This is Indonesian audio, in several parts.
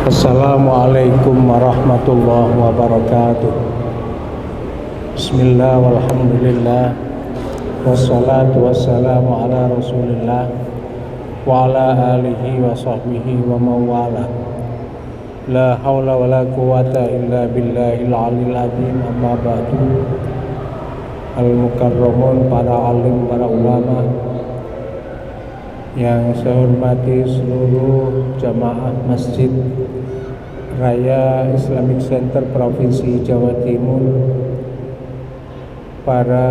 Assalamualaikum warahmatullahi wabarakatuh. Bismillah walhamdulillah wassalatu wassalamu ala rasulillah wa ala alihi wa sahbihi wa mawala. La hawla wa la quwata illa billahil aliyil azim. Amma ba'du. Al-mukarramun, para alim, para ulama yang saya hormati seluruh jamaah Masjid Raya Islamic Center Provinsi Jawa Timur, para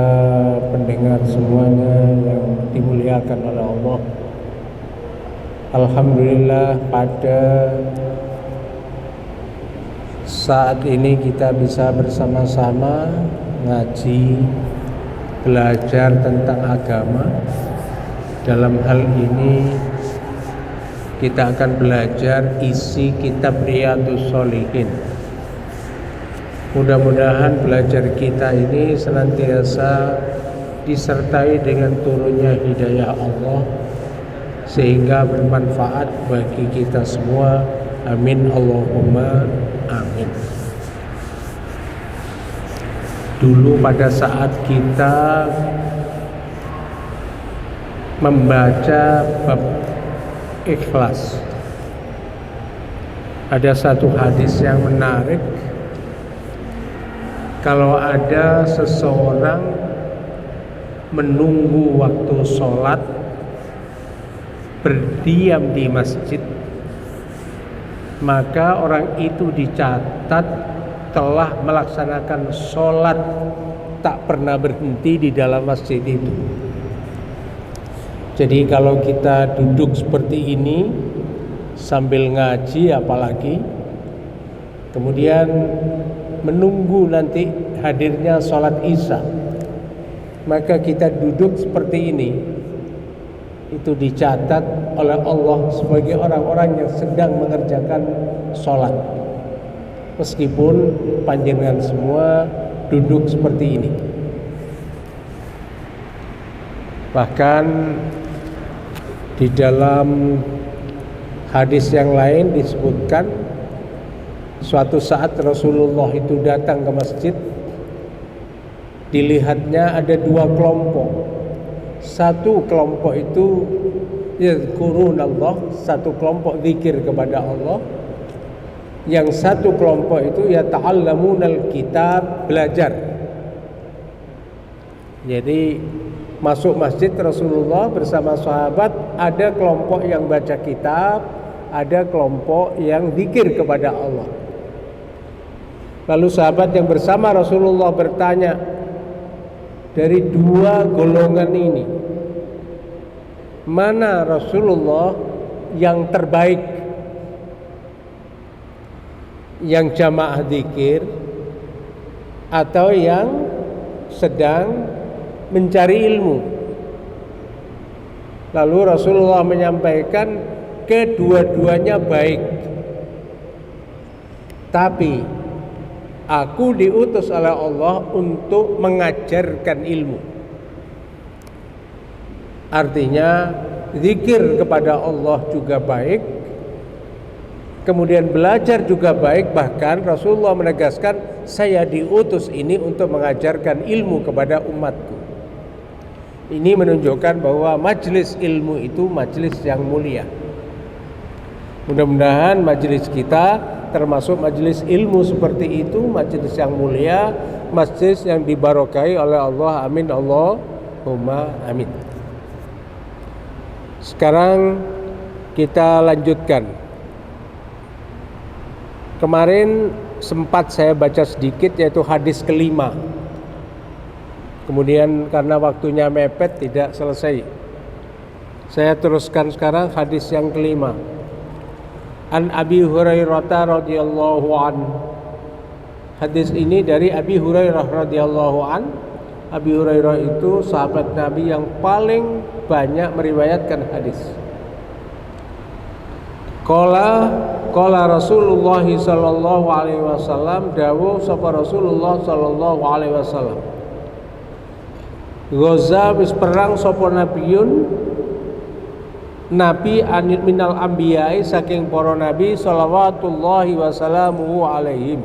pendengar semuanya yang dimuliakan oleh Allah. Alhamdulillah, pada saat ini kita bisa bersama-sama ngaji, belajar tentang agama. Dalam hal ini kita akan belajar isi kitab Riyadhus Shalihin. Mudah-mudahan belajar kita ini senantiasa disertai dengan turunnya hidayah Allah, sehingga bermanfaat bagi kita semua. Amin Allahumma amin. Dulu pada saat kita membaca bab ikhlas, ada satu hadis yang menarik. Kalau ada seseorang menunggu waktu sholat, berdiam di masjid, maka orang itu dicatat telah melaksanakan sholat, tak pernah berhenti di dalam masjid itu. Jadi kalau kita duduk seperti ini sambil ngaji, apalagi kemudian menunggu nanti hadirnya sholat isya, maka kita duduk seperti ini, itu dicatat oleh Allah sebagai orang-orang yang sedang mengerjakan sholat, meskipun panjenengan semua duduk seperti ini. Bahkan di dalam hadis yang lain disebutkan, suatu saat Rasulullah itu datang ke masjid, dilihatnya ada dua kelompok. Satu kelompok itu yazkurunallah, satu kelompok zikir kepada Allah. Yang satu kelompok itu yata'allamunal kitab, belajar. Jadi masuk masjid Rasulullah bersama sahabat, ada kelompok yang baca kitab, ada kelompok yang zikir kepada Allah. Lalu sahabat yang bersama Rasulullah bertanya, dari dua golongan ini, mana Rasulullah yang terbaik? Yang jamaah zikir atau yang sedang mencari ilmu? Lalu Rasulullah menyampaikan kedua-duanya baik, tapi aku diutus oleh Allah untuk mengajarkan ilmu. Artinya zikir kepada Allah juga baik, kemudian belajar juga baik. Bahkan Rasulullah menegaskan, saya diutus ini untuk mengajarkan ilmu kepada umatku. Ini menunjukkan bahwa majelis ilmu itu majelis yang mulia. Mudah-mudahan majelis kita termasuk majelis ilmu seperti itu, majelis yang mulia, majelis yang dibarokai oleh Allah. Amin Allahumma amin. Sekarang kita lanjutkan. Kemarin sempat saya baca sedikit, yaitu hadis kelima. Kemudian karena waktunya mepet tidak selesai, saya teruskan sekarang hadis yang kelima. An Abi Hurairah radhiyallahu an. Hadis ini dari Abi Hurairah radhiyallahu an. Abi Hurairah itu sahabat Nabi yang paling banyak meriwayatkan hadis. Qala Rasulullah sallallahu alaihi wasallam, dawuh sapa Rasulullah sallallahu alaihi wasallam, Ghaza wis perang sapa nabiyun nabi anil minal ambiyai saking para nabi shalawatullahi wassalamuhu alaihim.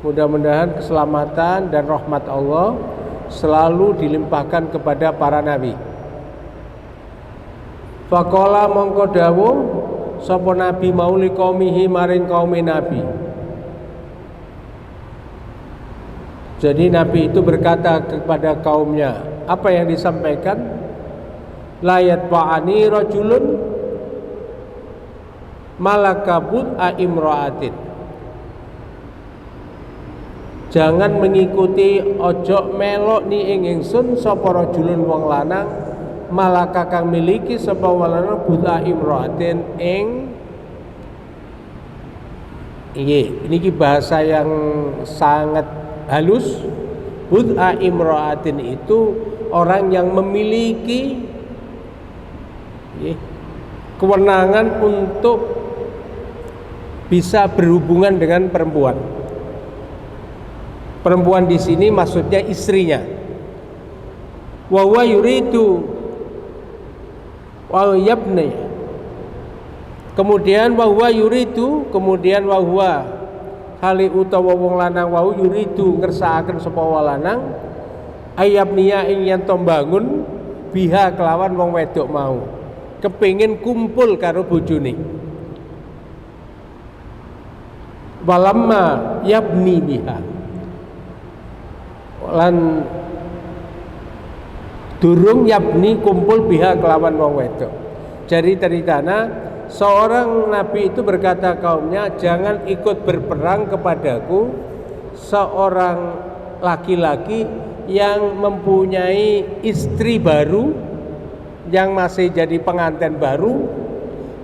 Mudah-mudahan keselamatan dan rahmat Allah selalu dilimpahkan kepada para nabi. Faqala mongko dawuh sapa nabi mauli qaumihi maring kaum nabi. Jadi nabi itu berkata kepada kaumnya, apa yang disampaikan? La yatba'ani rajulun malakabut imra'atin. Jangan mengikuti ojo melok ni ing ingsun sapa rajulun wong lanang malaka kang miliki sapa wong lanang buta imra'atin ing niki bahasa yang sangat halus. Buta imra'atin itu orang yang memiliki kewenangan untuk bisa berhubungan dengan perempuan. Perempuan di sini maksudnya istrinya. Wa huwa yuridu wa yabni. Kemudian wa huwa yuridu, kemudian wa huwa hali utawa wong lanang wau yuridu ngersakaken sapa wong lanang ayabniya ing yen to bangun biha kelawan wong wedok mau. Kepingin kumpul karo bojone. Walamma yabni biha. Lan durung yabni kumpul biha kelawan wong wedok. Jadi ceritana seorang nabi itu berkata kaumnya, jangan ikut berperang kepadaku seorang laki-laki yang mempunyai istri baru, yang masih jadi pengantin baru,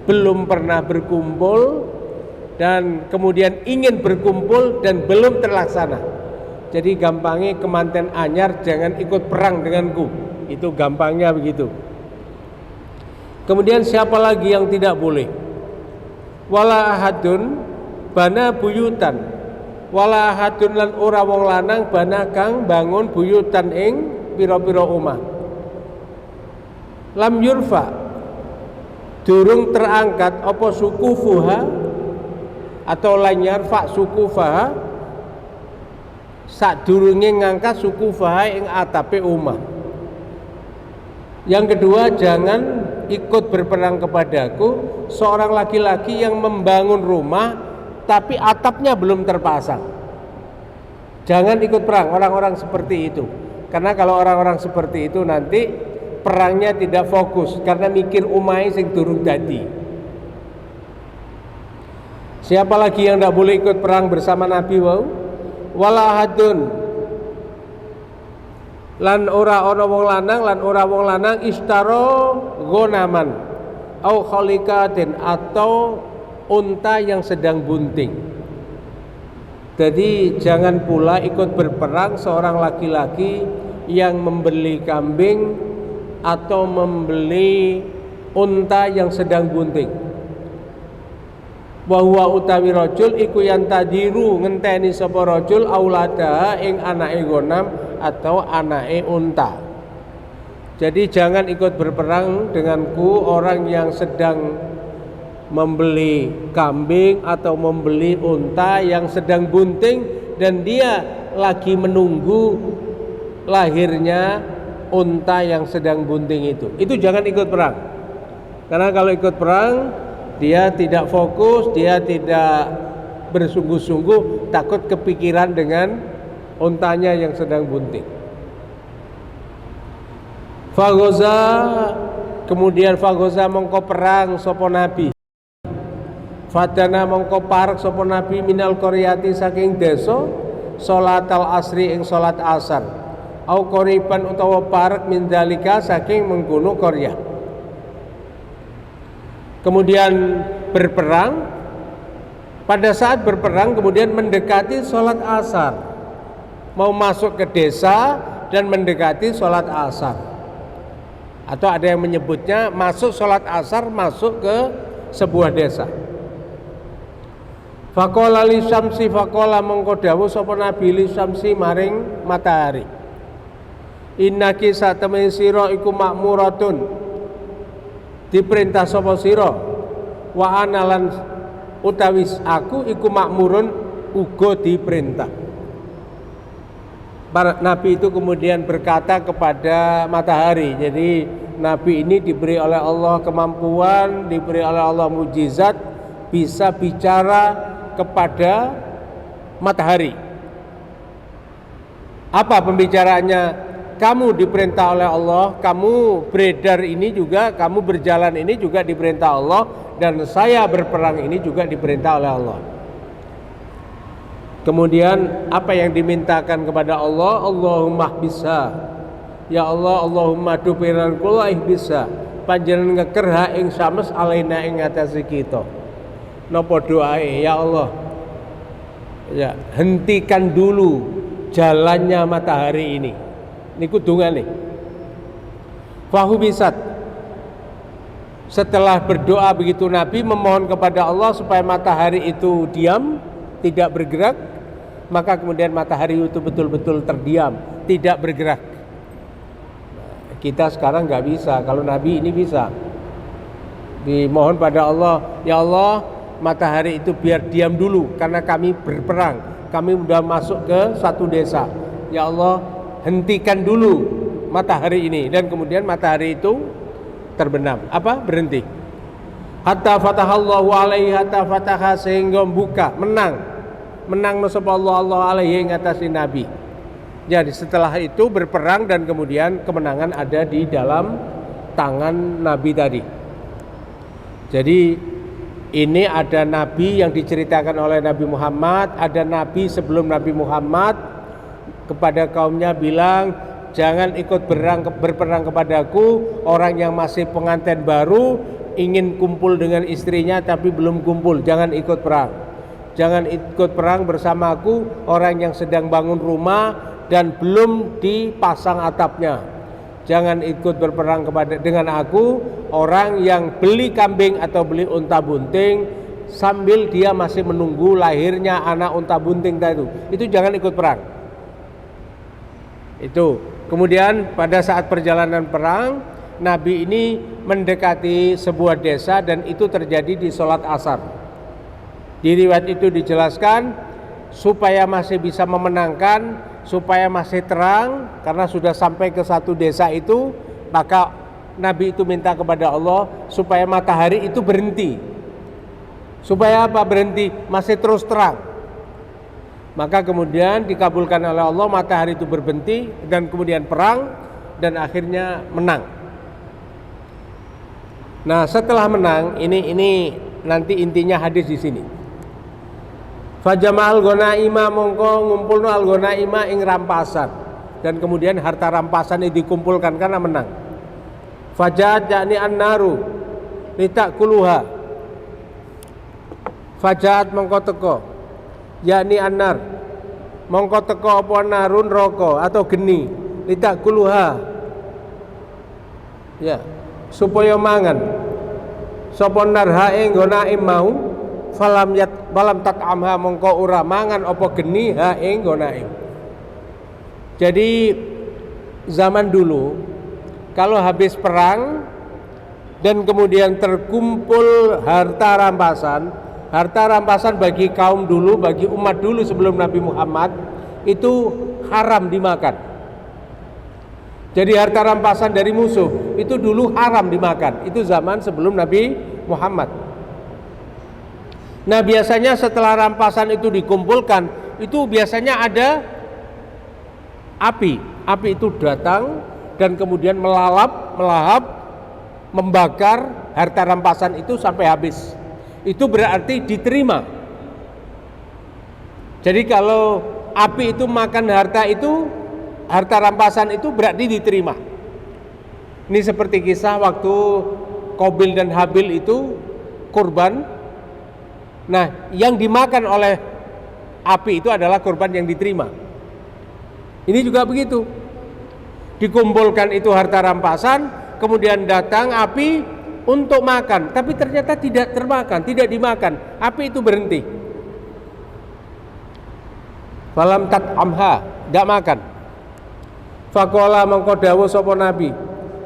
belum pernah berkumpul, dan kemudian ingin berkumpul dan belum terlaksana. Jadi gampangnya kemanten anyar jangan ikut perang denganku. Itu gampangnya begitu. Kemudian siapa lagi yang tidak boleh? Wala ahadun bana buyutan. Wala ahadun lan ora wong lanang bana kang bangun buyutan ing pira-pira omah. Lam yurfa durung terangkat apa sukufuha atau lanyar fa sukufaha sadurunge ngangkat sukufaha ing atape omah. Yang kedua, jangan ikut berperang kepadaku seorang laki-laki yang membangun rumah tapi atapnya belum terpasang. Jangan ikut perang orang-orang seperti itu. Karena kalau orang-orang seperti itu nanti perangnya tidak fokus karena mikir umai sing durung dadi. Siapa lagi yang tidak boleh ikut perang bersama Nabi wau? Wala hadun lan ora ana wong lanang lan ora wong lanang istaro gonaman au khalikatin atau unta yang sedang bunting. Jadi jangan pula ikut berperang seorang laki-laki yang membeli kambing atau membeli unta yang sedang bunting. Wa huwa utawi rajul iku yang tadiru ngenteni sapa rajul aulada ing anake gonam atau anake unta. Jadi jangan ikut berperang denganku orang yang sedang membeli kambing atau membeli unta yang sedang bunting dan dia lagi menunggu lahirnya unta yang sedang bunting itu. Itu jangan ikut perang. Karena kalau ikut perang dia tidak fokus, dia tidak bersungguh-sungguh, takut kepikiran dengan untanya yang sedang bunting. Fagoza, kemudian fagoza mongko perang sapa nabi. Fadana mongko parek sapa nabi minal qaryati saking desa salatal asri ing salat asar. Au qoriban utawa parek min dalika saking mengkono qarya. Kemudian berperang. Pada saat berperang kemudian mendekati sholat asar, mau masuk ke desa dan mendekati sholat asar, atau ada yang menyebutnya masuk sholat asar masuk ke sebuah desa. Faqala li syamsi, faqala mongko dawuh sapa nabi li syamsi maring matahari, innaki satemene sira iku makmuratun diperintah sapa sira wa analan utawis aku iku makmurun uga diperintah. Para nabi itu kemudian berkata kepada matahari. Jadi nabi ini diberi oleh Allah kemampuan, diberi oleh Allah mukjizat, bisa bicara kepada matahari. Apa pembicaraannya? Kamu diperintah oleh Allah, kamu beredar ini juga, kamu berjalan ini juga diperintah Allah, dan saya berperang ini juga diperintah oleh Allah. Kemudian apa yang dimintakan kepada Allah? Allahumma bisa. Ya Allah, Allahumma dupiran kula bisa. Panjenengan ngeker ha ing sames alaina ing ngatasi kita. Napa doae? Ya Allah, ya hentikan dulu jalannya matahari ini. Niku dungane. Fahu bisat. Setelah berdoa begitu Nabi memohon kepada Allah supaya matahari itu diam, tidak bergerak, maka kemudian matahari itu betul-betul terdiam, tidak bergerak. Kita sekarang nggak bisa, kalau Nabi ini bisa. Dimohon pada Allah, ya Allah, matahari itu biar diam dulu karena kami berperang, kami sudah masuk ke satu desa. Ya Allah, hentikan dulu matahari ini, dan kemudian matahari itu terbenam. Apa? Berhenti. Hatta fatahallahu alaihi, hatta fataha, sehingga buka, menang sapa Allah alaihi ngatasi Nabi. Jadi setelah itu berperang dan kemudian kemenangan ada di dalam tangan Nabi tadi. Jadi ini ada Nabi yang diceritakan oleh Nabi Muhammad, ada Nabi sebelum Nabi Muhammad kepada kaumnya bilang, jangan ikut berperang kepadaku orang yang masih pengantin baru, ingin kumpul dengan istrinya tapi belum kumpul, jangan ikut perang. Jangan ikut perang bersamaku orang yang sedang bangun rumah dan belum dipasang atapnya. Jangan ikut berperang dengan aku orang yang beli kambing atau beli unta bunting sambil dia masih menunggu lahirnya anak unta bunting tadi. Itu jangan ikut perang. Itu. Kemudian pada saat perjalanan perang, Nabi ini mendekati sebuah desa dan itu terjadi di sholat asar. Di riwayat itu dijelaskan supaya masih bisa memenangkan, supaya masih terang, karena sudah sampai ke satu desa itu, maka Nabi itu minta kepada Allah supaya matahari itu berhenti. Supaya apa berhenti? Masih terus terang. Maka kemudian dikabulkan oleh Allah, matahari itu berhenti dan kemudian perang dan akhirnya menang. Nah, setelah menang, ini nanti intinya hadis di sini. Fajama'al ghanaima, mongko ngumpulno al ghanaima ing rampasan, dan kemudian harta rampasan itu dikumpulkan karena menang. Fajat yakni an-naru litakuluha. Fajat mongko teko yakni anar, mongko teko apa narun roko atau geni litakuluha, ya supaya mangan sapa narha ing ghanaim mau, falam tat'amha, mongko ora mangan apa geni ha ing ghanaim. Jadi zaman dulu kalau habis perang dan kemudian terkumpul harta rampasan bagi kaum dulu, bagi umat dulu sebelum Nabi Muhammad itu haram dimakan. Jadi harta rampasan dari musuh itu dulu haram dimakan. Itu zaman sebelum Nabi Muhammad. Nah, biasanya setelah rampasan itu dikumpulkan, itu biasanya ada api. Api itu datang dan kemudian melahap, membakar harta rampasan itu sampai habis. Itu berarti diterima. Jadi kalau api itu makan harta rampasan itu berarti diterima. Ini seperti kisah waktu Qabil dan Habil itu kurban. Nah, yang dimakan oleh api itu adalah kurban yang diterima. Ini juga begitu. Dikumpulkan itu harta rampasan, kemudian datang api untuk makan, tapi ternyata tidak termakan, tidak dimakan. Api itu berhenti. Falam tat'amha, tidak makan. Faqala mangko dawuh sapa Nabi,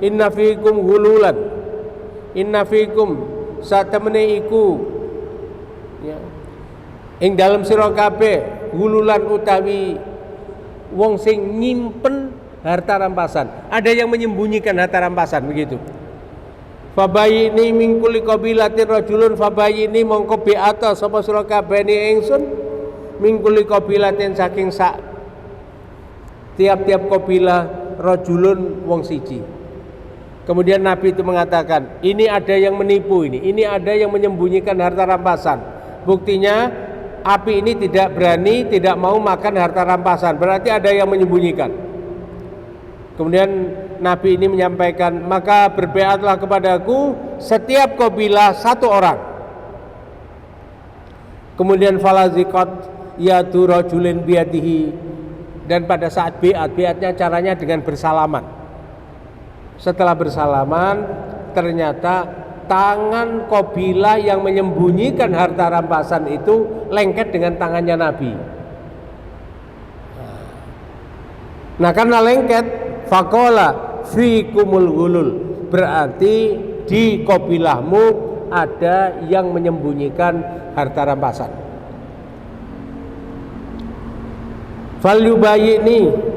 inna fiikum hululan, inna fikum satemene iku ya ing dalem sira kabeh hululan utawi wong sing nyimpen harta rampasan. Ada yang menyembunyikan harta rampasan begitu. Fabayini min kulli qabilatin rajulun fabayini mongko bi'ata sapa sira kabeh ingsun min kulli qabilatin saking sak tiap-tiap kabilah rajulun wong siji. Kemudian Nabi itu mengatakan, ini ada yang menipu ini ada yang menyembunyikan harta rampasan. Buktinya api ini tidak berani, tidak mau makan harta rampasan, berarti ada yang menyembunyikan. Kemudian Nabi ini menyampaikan, maka berbeatlah kepadaku setiap kabilah satu orang. Kemudian falazikot yadu rajulin biyadihi, dan pada saat beatnya caranya dengan bersalaman. Setelah bersalaman, ternyata tangan kabilah yang menyembunyikan harta rampasan itu lengket dengan tangannya Nabi. Nah, karena lengket, faqala fikumul ghulul, berarti di kabilahmu ada yang menyembunyikan harta rampasan. Falyubayini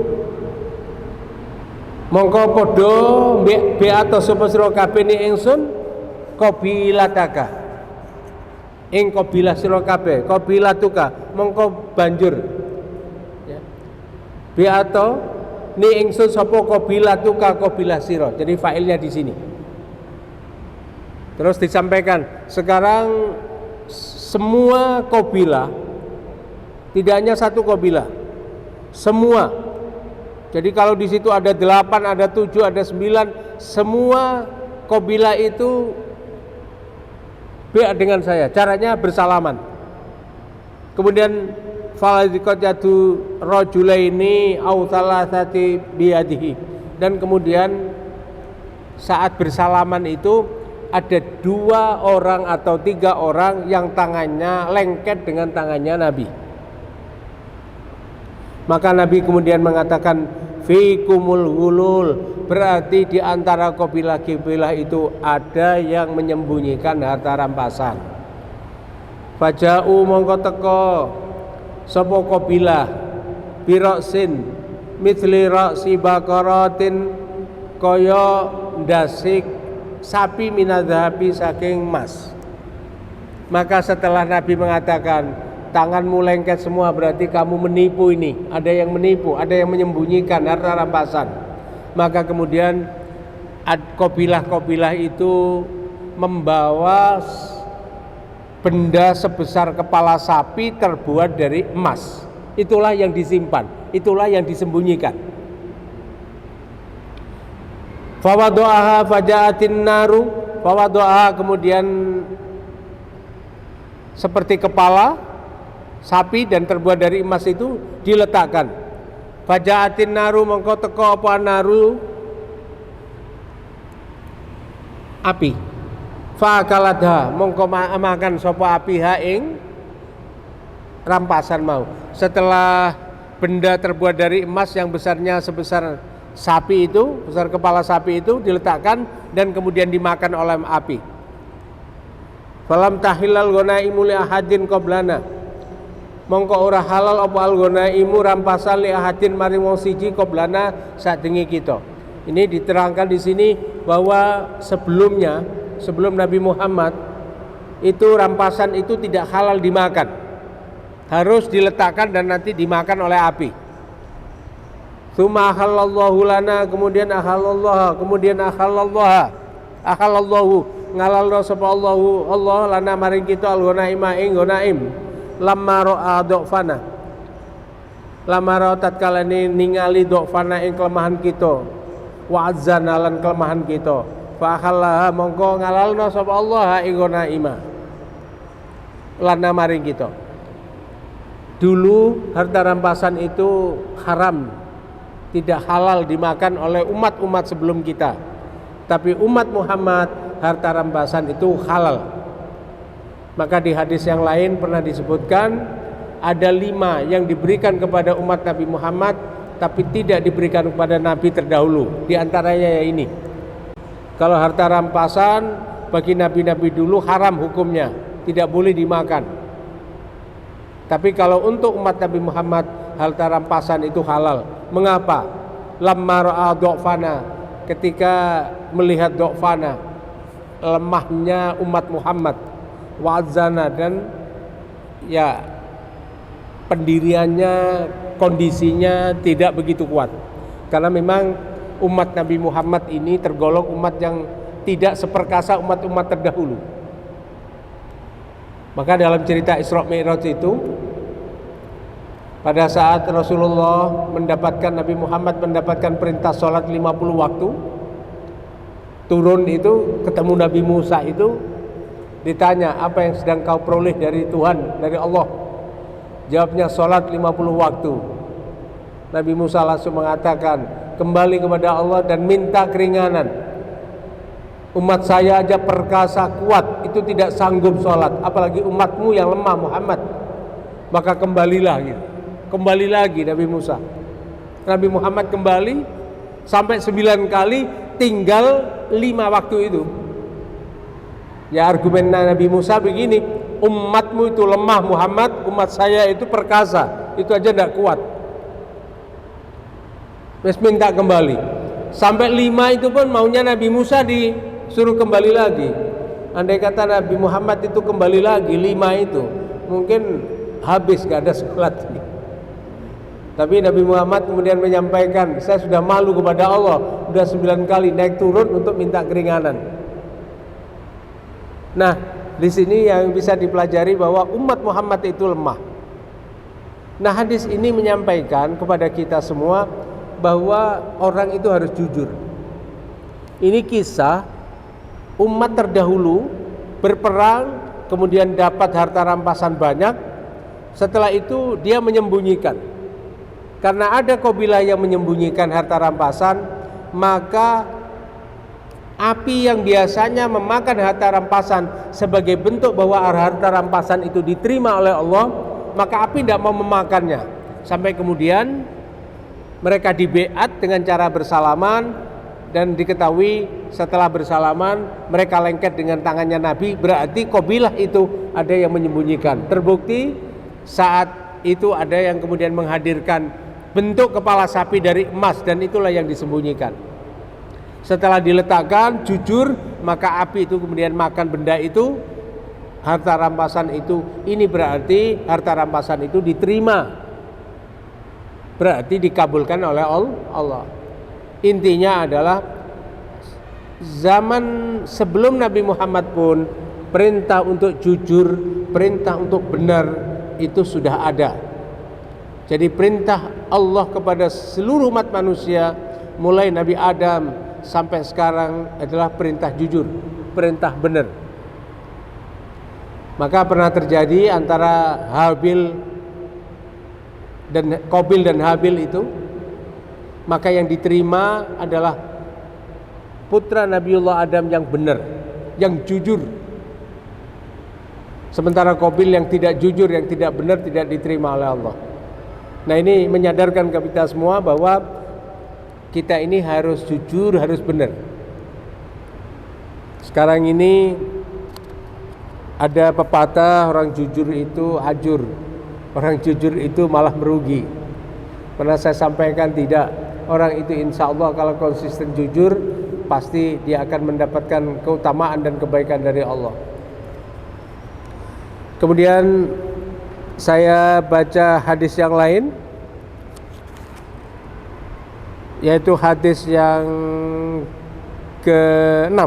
mongko padha beato sapa sira kabeh ni ingsun qabilataka ing kabilah sira kabeh qabilatuka mongko banjur ya beato ni ingsun sapa qabilatuka qabilah sira. Jadi failnya di sini. Terus disampaikan sekarang semua kabilah, tidak hanya satu kabilah, semua. Jadi kalau di situ ada 8, ada 7, ada 9, semua kabilah itu dengan saya. Caranya bersalaman. Kemudian falazikot yadu rajulaini au thalathati biyadihi, dan kemudian saat bersalaman itu ada 2 orang atau 3 orang yang tangannya lengket dengan tangannya Nabi. Maka Nabi kemudian mengatakan fikumul ghulul, berarti di antara kabilah-kabilah itu ada yang menyembunyikan harta rampasan. Faja'u mongko teko sapa kabilah biroksin mithli ra'si baqaratin kaya ndasik sapi minadhabi saking emas. Maka setelah Nabi mengatakan tanganmu lengket semua, berarti kamu menipu ini. Ada yang menipu, ada yang menyembunyikan harta rampasan. Maka kemudian kabilah-kabilah itu membawa benda sebesar kepala sapi terbuat dari emas. Itulah yang disimpan, itulah yang disembunyikan. Fawado'aha faja'atin naru, fawado'aha kemudian seperti kepala sapi dan terbuat dari emas itu diletakkan. Faja'atin naru mongko teko apa naru api. Fa'akaladha mongko makan sapa api ha ing rampasan mau. Setelah benda terbuat dari emas yang besarnya sebesar sapi itu, besar kepala sapi itu diletakkan dan kemudian dimakan oleh api. Falam tahilal ghanaimu li ahadin qablana, mongko ora halal apa al-ghanaimu rampasan li ahadin maring wong siji qablana sadengi kita. Ini diterangkan di sini bahwa sebelumnya, sebelum Nabi Muhammad itu rampasan itu tidak halal dimakan, harus diletakkan dan nanti dimakan oleh api. Tsumma halallahu lana, kemudian ahallallahu ngalalna sapa Allah lana maring kita al-ghanaima ing ghanaim lamma ra'a dhofana, lamma ra'a tatkala ningali dhofana ing kelemahan kita, wa azzana lan kelemahan kita, fa akhallaha mongko ngalalna sapa Allah ing ghanaima lana maring kita. Dulu harta rampasan itu haram, tidak halal dimakan oleh umat-umat sebelum kita. Tapi umat Muhammad harta rampasan itu halal. Maka di hadis yang lain pernah disebutkan ada 5 yang diberikan kepada umat Nabi Muhammad tapi tidak diberikan kepada Nabi terdahulu. Di antaranya ya ini. Kalau harta rampasan bagi nabi-nabi dulu haram hukumnya, tidak boleh dimakan. Tapi kalau untuk umat Nabi Muhammad, harta rampasan itu halal. Mengapa? Lamma ra'a du'fana, ketika melihat du'fana, lemahnya umat Muhammad, wa'adzana, dan ya pendiriannya, kondisinya tidak begitu kuat. Karena memang umat Nabi Muhammad ini tergolong umat yang tidak seperkasa umat-umat terdahulu. Maka dalam cerita Isra Mi'raj itu, pada saat Rasulullah Nabi Muhammad mendapatkan perintah sholat 50 waktu, turun itu ketemu Nabi Musa itu, ditanya, apa yang sedang kau peroleh dari Tuhan, dari Allah? Jawabnya, sholat 50 waktu. Nabi Musa langsung mengatakan, kembali kepada Allah dan minta keringanan. Umat saya aja perkasa kuat, itu tidak sanggup sholat, apalagi umatmu yang lemah Muhammad. Maka kembalilah gitu. Kembali lagi Nabi Musa. Nabi Muhammad kembali sampai 9 kali, tinggal 5 waktu itu. Ya, argumen Nabi Musa begini, umatmu itu lemah Muhammad, umat saya itu perkasa, itu aja tidak kuat. Terus minta kembali. Sampai 5 itu pun maunya Nabi Musa disuruh kembali lagi. Andai kata Nabi Muhammad itu kembali lagi 5 itu, mungkin habis gak ada sholat. Tapi Nabi Muhammad kemudian menyampaikan, saya sudah malu kepada Allah, sudah 9 kali naik turun untuk minta keringanan. Nah, di sini yang bisa dipelajari bahwa umat Muhammad itu lemah. Nah, hadis ini menyampaikan kepada kita semua bahwa orang itu harus jujur. Ini kisah umat terdahulu berperang, kemudian dapat harta rampasan banyak. Setelah itu dia menyembunyikan. Karena ada kabilah yang menyembunyikan harta rampasan, maka api yang biasanya memakan harta rampasan sebagai bentuk bahwa harta rampasan itu diterima oleh Allah, maka api tidak mau memakannya. Sampai kemudian mereka dibeat dengan cara bersalaman, dan diketahui setelah bersalaman mereka lengket dengan tangannya Nabi, berarti kabilah itu ada yang menyembunyikan. Terbukti saat itu ada yang kemudian menghadirkan bentuk kepala sapi dari emas, dan itulah yang disembunyikan. Setelah diletakkan jujur, maka api itu kemudian makan benda itu, harta rampasan itu. Ini berarti harta rampasan itu diterima, berarti dikabulkan oleh Allah. Intinya adalah zaman sebelum Nabi Muhammad pun perintah untuk jujur, perintah untuk benar itu sudah ada. Jadi perintah Allah kepada seluruh umat manusia, mulai Nabi Adam sampai sekarang, adalah perintah jujur, perintah benar. Maka pernah terjadi antara Qabil dan Habil itu, maka yang diterima adalah putra Nabiullah Adam yang benar, yang jujur. Sementara Qabil yang tidak jujur, yang tidak benar, tidak diterima oleh Allah. Nah, ini menyadarkan ke kita semua bahwa kita ini harus jujur, harus benar. Sekarang ini ada pepatah, orang jujur itu hajur, orang jujur itu malah merugi. Pernah saya sampaikan, tidak. Orang itu insya Allah kalau konsisten jujur, pasti dia akan mendapatkan keutamaan dan kebaikan dari Allah. Kemudian saya baca hadis yang lain, yaitu hadis yang ke-6.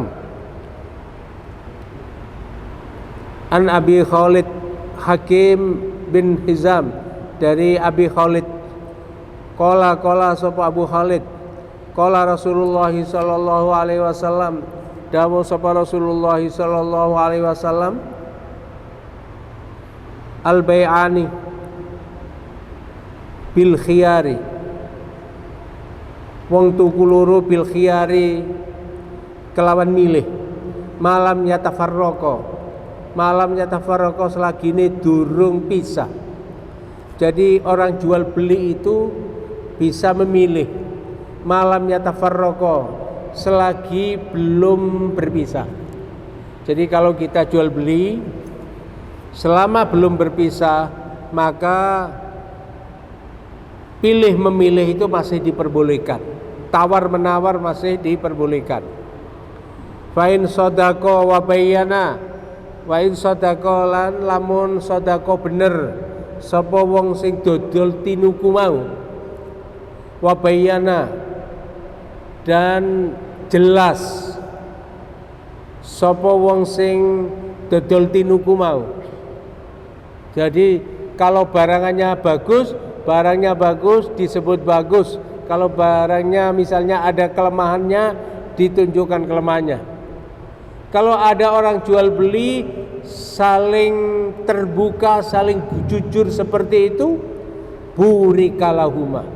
An Abi Khalid Hakim bin Hizam, dari Abi Khalid, qala sapa Abu Khalid, qala Rasulullah sallallahu alaihi wasallam, dawuh sapa Rasulullah sallallahu alaihi wasallam, al-bai'ani bil khiyari, wong tuku loro bil khiyari kelawan milih, malam yatafarraqo selagine durung pisah. Jadi orang jual beli itu bisa memilih malam yatafarraqo, selagi belum berpisah. Jadi kalau kita jual beli, selama belum berpisah, maka pilih memilih itu masih diperbolehkan. Tawar menawar masih diperbolehkan. Fa in sadaqa wa bayyana, wa in sadaqa lan lamun sadaqa bener sapa wong sing dodol tinuku mau, wa bayyana dan jelas sapa wong sing dodol tinuku mau. Jadi kalau barangnya bagus disebut bagus. Kalau barangnya misalnya ada kelemahannya, ditunjukkan kelemahannya. Kalau ada orang jual beli saling terbuka, saling jujur seperti itu, burika lahuma.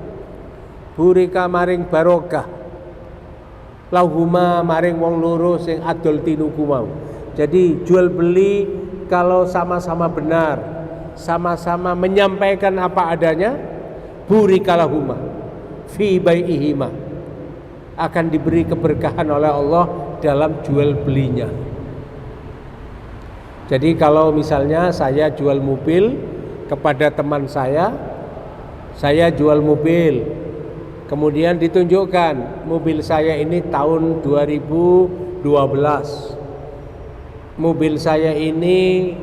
Burika maring barokah. Lahuma maring wong loro sing adol tinuku mau. Jadi jual beli kalau sama-sama benar, sama-sama menyampaikan apa adanya, burika lahuma fi bai'ihima, akan diberi keberkahan oleh Allah dalam jual belinya. Jadi kalau misalnya saya jual mobil kepada teman saya jual mobil, kemudian ditunjukkan mobil saya ini tahun 2012, mobil saya ini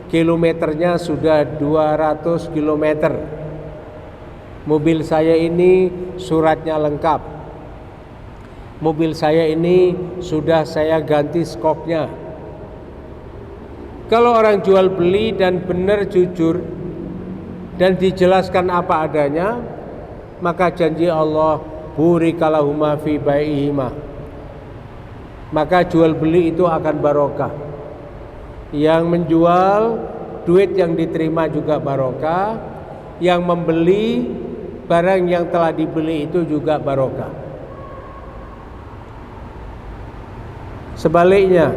kilometernya sudah 200 kilometer, mobil saya ini suratnya lengkap, mobil saya ini sudah saya ganti skoknya. Kalau orang jual beli dan benar jujur dan dijelaskan apa adanya, maka janji Allah burika lahuma fi bai'ihima, maka jual beli itu akan barokah. Yang menjual, duit yang diterima juga barokah. Yang membeli, barang yang telah dibeli itu juga barokah. Sebaliknya,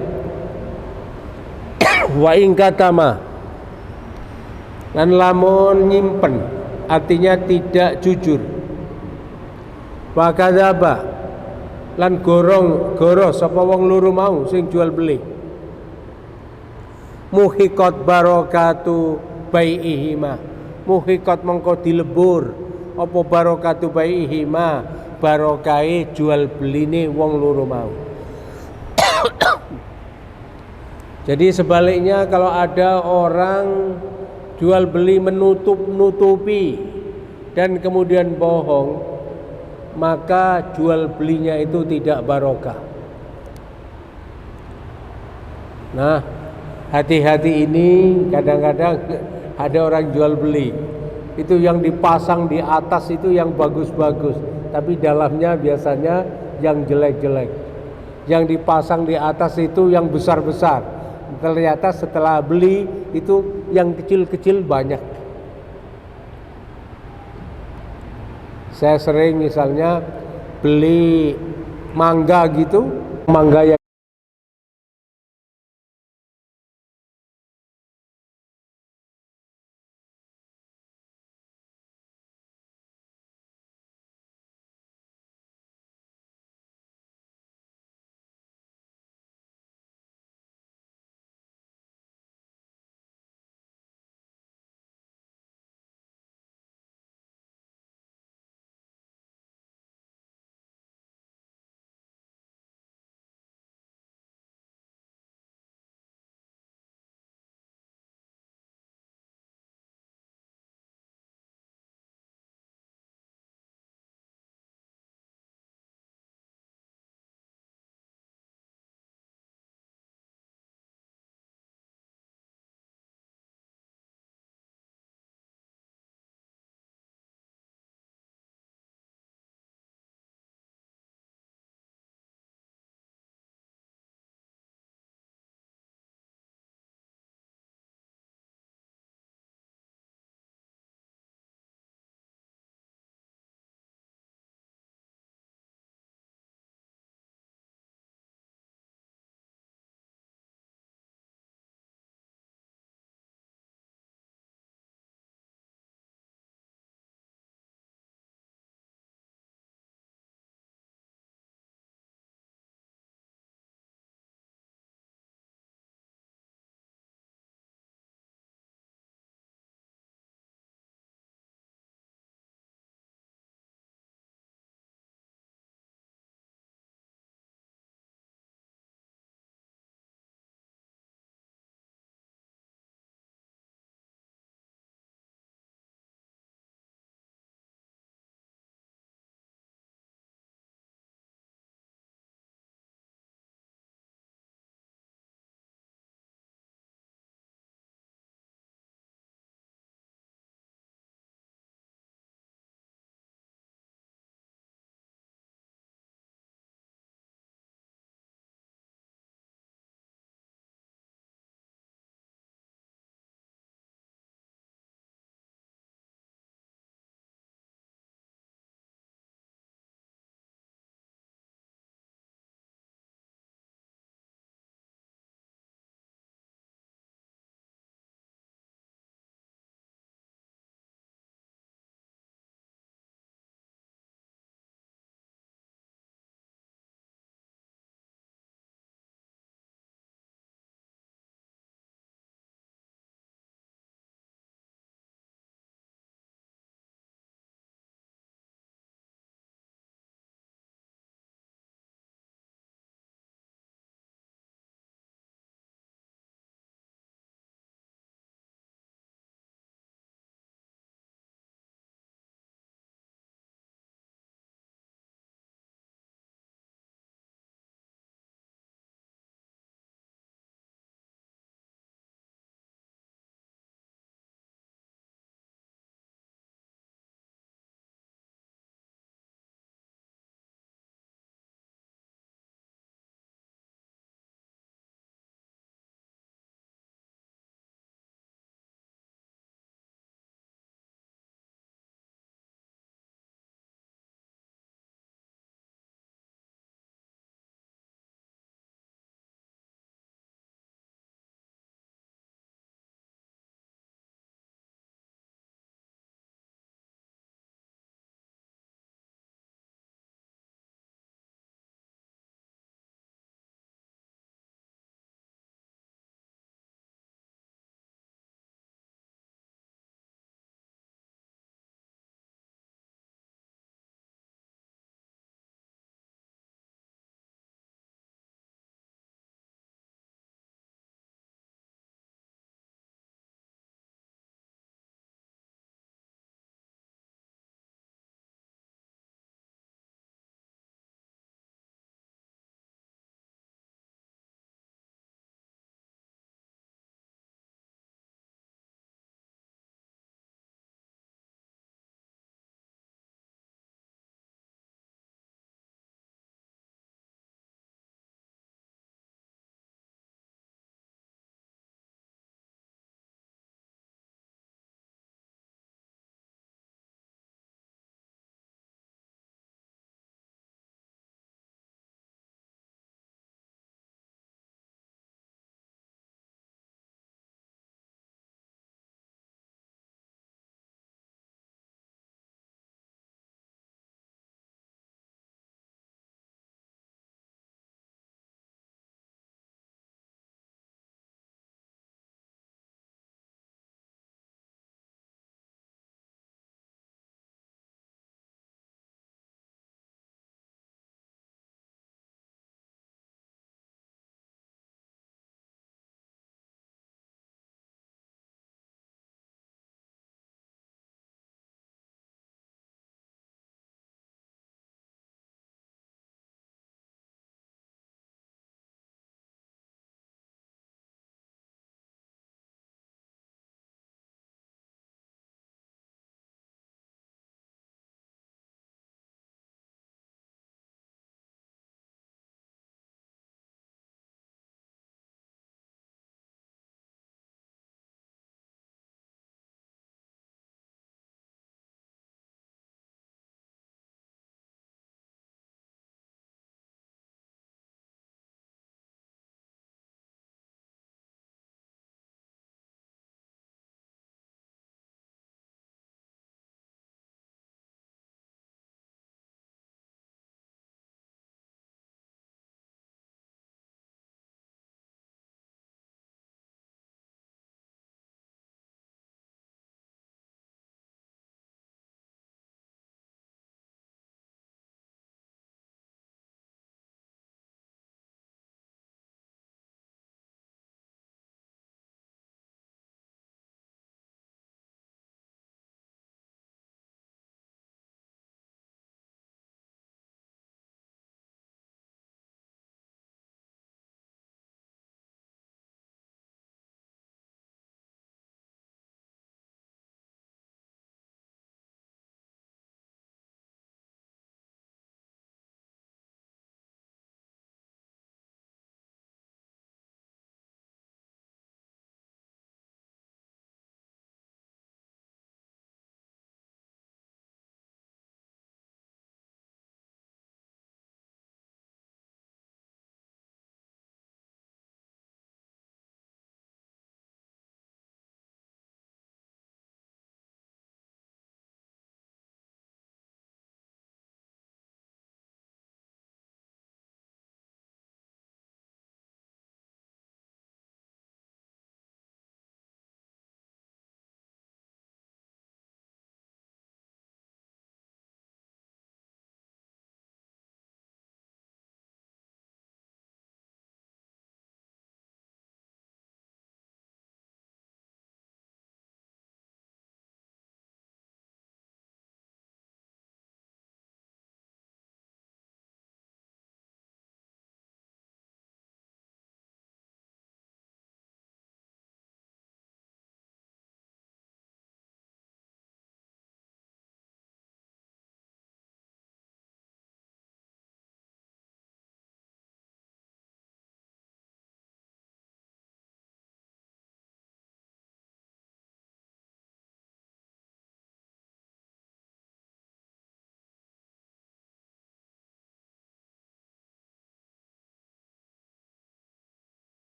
wa in katama, lan lamun nyimpen, artinya tidak jujur. Wa kadzaba, lan goro sapa wong loro mau sing jual beli. Muhiqat barakatu bai'ihima, muhiqat mongko dilebur apa barakatu bai'ihima, barokahe jual beline wong loro mau. Jadi sebaliknya, kalau ada orang jual beli menutupi dan kemudian bohong, maka jual belinya itu tidak barokah. Nah, hati-hati ini, kadang-kadang ada orang jual beli itu yang dipasang di atas itu yang bagus-bagus, tapi dalamnya biasanya yang jelek-jelek. Yang dipasang di atas itu yang besar-besar, ternyata setelah beli itu yang kecil-kecil banyak. Saya sering misalnya beli mangga gitu, mangga yang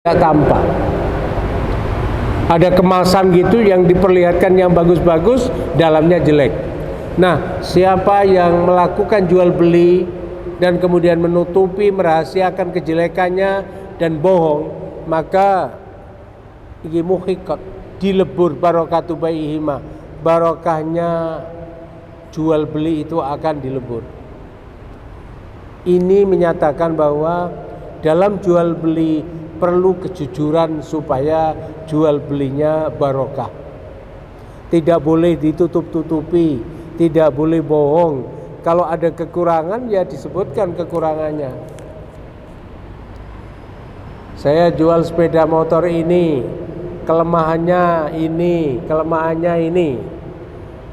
tidak tampak. Ada kemasan gitu yang diperlihatkan yang bagus-bagus, dalamnya jelek. Nah, siapa yang melakukan jual beli dan kemudian menutupi, merahasiakan kejelekannya dan bohong, maka iki muhiqat, dilebur barokatu baihima, barokahnya jual beli itu akan dilebur. Ini menyatakan bahwa dalam jual beli perlu kejujuran supaya jual belinya barokah. Tidak boleh ditutup-tutupi, tidak boleh bohong. Kalau ada kekurangan ya disebutkan kekurangannya. Saya jual sepeda motor ini, kelemahannya ini.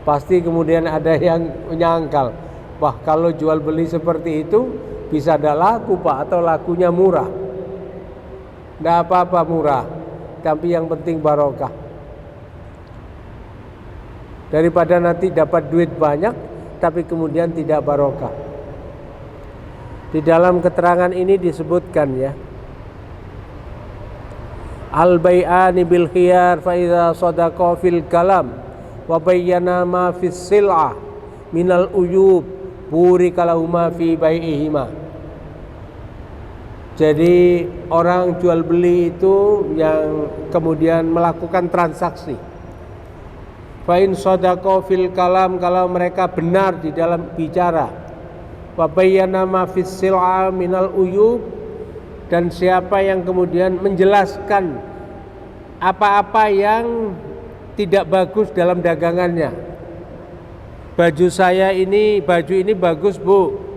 Pasti kemudian ada yang menyangkal, wah kalau jual beli seperti itu bisa ada laku Pak, atau lakunya murah. Tidak apa-apa murah, tapi yang penting barokah. Daripada nanti dapat duit banyak tapi kemudian tidak barokah. Di dalam keterangan ini disebutkan ya, al-bai'ani bil khiyar fa idza sadaqa fil kalam wa bayyana ma fis sil'ah minal uyub burika lahuma fi bai'ihima. Jadi orang jual beli itu yang kemudian melakukan transaksi, fa in sadaqa fil kalam, kalau mereka benar di dalam bicara, wa bayyana ma fis sil'ah minal uyub, dan siapa yang kemudian menjelaskan apa-apa yang tidak bagus dalam dagangannya. Baju ini bagus Bu,